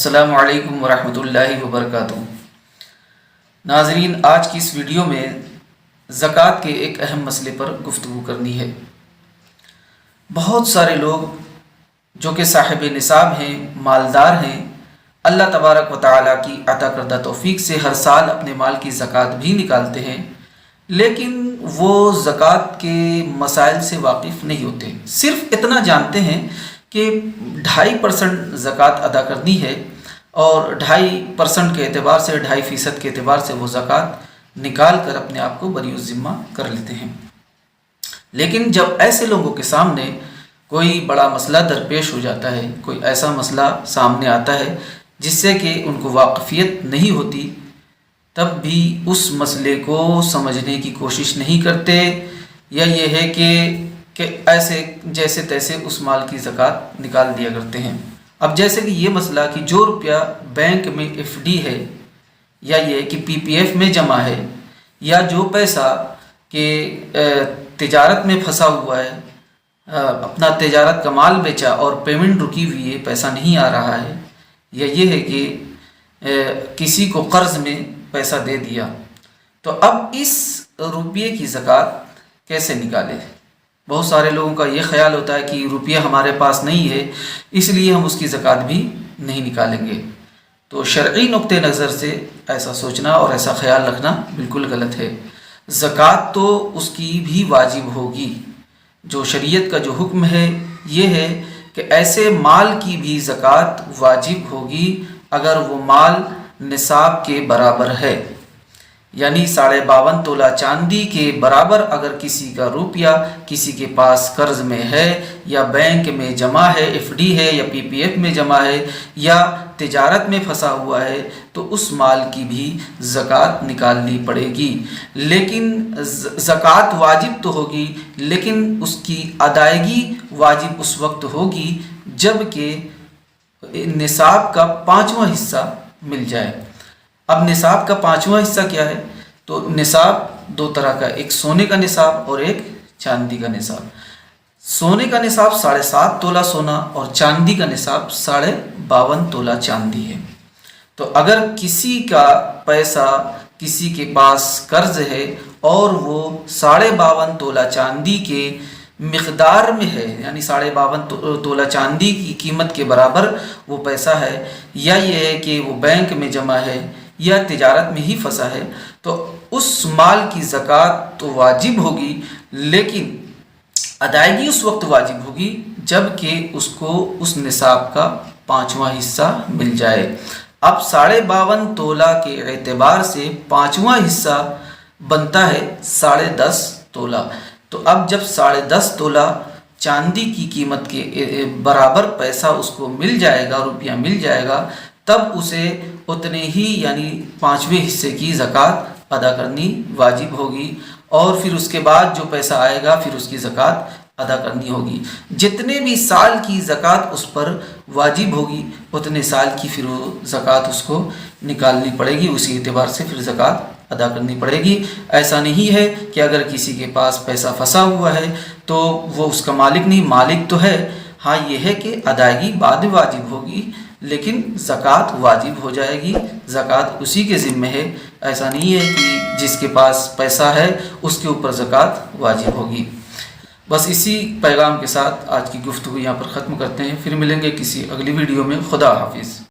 السلام علیکم ورحمۃ اللہ وبرکاتہ۔ ناظرین، آج کی اس ویڈیو میں زکوٰۃ کے ایک اہم مسئلے پر گفتگو کرنی ہے۔ بہت سارے لوگ جو کہ صاحب نصاب ہیں، مالدار ہیں، اللہ تبارک و تعالیٰ کی عطا کردہ توفیق سے ہر سال اپنے مال کی زکوٰۃ بھی نکالتے ہیں، لیکن وہ زکوٰۃ کے مسائل سے واقف نہیں ہوتے۔ صرف اتنا جانتے ہیں کہ 2.5% زکوٰۃ ادا کرنی ہے اور 2.5% کے اعتبار سے 2.5% کے اعتبار سے وہ زکوٰۃ نکال کر اپنے آپ کو بری الذمہ کر لیتے ہیں۔ لیکن جب ایسے لوگوں کے سامنے کوئی بڑا مسئلہ درپیش ہو جاتا ہے، کوئی ایسا مسئلہ سامنے آتا ہے جس سے کہ ان کو واقفیت نہیں ہوتی، تب بھی اس مسئلے کو سمجھنے کی کوشش نہیں کرتے، یا یہ ہے کہ ایسے جیسے تیسے اس مال کی زکوٰۃ نکال دیا کرتے ہیں۔ اب جیسے کہ یہ مسئلہ کہ جو روپیہ بینک میں ایف ڈی ہے، یا یہ کہ پی پی ایف میں جمع ہے، یا جو پیسہ کہ تجارت میں پھنسا ہوا ہے، اپنا تجارت کا مال بیچا اور پیمنٹ رکی ہوئی ہے، پیسہ نہیں آ رہا ہے، یا یہ ہے کہ کسی کو قرض میں پیسہ دے دیا، تو اب اس روپیے کی زکوٰۃ کیسے نکالے؟ بہت سارے لوگوں کا یہ خیال ہوتا ہے کہ روپیہ ہمارے پاس نہیں ہے، اس لیے ہم اس کی زکوٰۃ بھی نہیں نکالیں گے۔ تو شرعی نقطہ نظر سے ایسا سوچنا اور ایسا خیال رکھنا بالکل غلط ہے۔ زکوٰۃ تو اس کی بھی واجب ہوگی۔ جو شریعت کا جو حکم ہے یہ ہے کہ ایسے مال کی بھی زکوٰۃ واجب ہوگی اگر وہ مال نصاب کے برابر ہے، یعنی 52.5 تولہ چاندی کے برابر اگر کسی کا روپیہ کسی کے پاس قرض میں ہے، یا بینک میں جمع ہے، ایف ڈی ہے، یا پی پی ایف میں جمع ہے، یا تجارت میں پھنسا ہوا ہے، تو اس مال کی بھی زکوٰۃ نکالنی پڑے گی۔ لیکن زکوٰۃ واجب تو ہوگی، لیکن اس کی ادائیگی واجب اس وقت ہوگی جب کہ نصاب کا 5واں حصہ مل جائے۔ اب نصاب کا 5واں حصہ کیا ہے؟ تو نصاب دو طرح کا، ایک سونے کا نصاب اور ایک چاندی کا نصاب۔ سونے کا نصاب 7.5 تولہ سونا اور چاندی کا نصاب 52.5 تولہ چاندی ہے۔ تو اگر کسی کا پیسہ کسی کے پاس قرض ہے اور وہ 52.5 تولہ چاندی کے مقدار میں ہے، یعنی 52.5 تولہ چاندی کی قیمت کے برابر وہ پیسہ ہے، یا یہ ہے کہ وہ بینک میں جمع ہے یا تجارت میں ہی پھنسا ہے، تو اس مال کی زکوٰۃ تو واجب ہوگی، لیکن ادائیگی اس وقت واجب ہوگی جب کہ اس کو اس نصاب کا 5واں حصہ مل جائے۔ اب 52.5 تولہ کے اعتبار سے 5واں حصہ بنتا ہے 10.5 تولہ۔ تو اب جب 10.5 تولہ چاندی کی قیمت کے برابر پیسہ اس کو مل جائے گا، روپیہ مل جائے گا، تب اسے اتنے ہی یعنی 5ویں حصے کی زکوٰۃ ادا کرنی واجب ہوگی، اور پھر اس کے بعد جو پیسہ آئے گا پھر اس کی زکوٰۃ ادا کرنی ہوگی۔ جتنے بھی سال کی زکوٰۃ اس پر واجب ہوگی اتنے سال کی پھر وہ زکوٰۃ اس کو نکالنی پڑے گی، اسی اعتبار سے پھر زکوٰۃ ادا کرنی پڑے گی۔ ایسا نہیں ہے کہ اگر کسی کے پاس پیسہ پھنسا ہوا ہے تو وہ اس کا مالک نہیں، مالک تو ہے، ہاں یہ ہے کہ ادائیگی بعد واجب ہوگی، لیکن زکوٰۃ واجب ہو جائے گی، زکوٰۃ اسی کے ذمہ ہے۔ ایسا نہیں ہے کہ جس کے پاس پیسہ ہے اس کے اوپر زکوٰۃ واجب ہوگی۔ بس اسی پیغام کے ساتھ آج کی گفتگو یہاں پر ختم کرتے ہیں، پھر ملیں گے کسی اگلی ویڈیو میں۔ خدا حافظ۔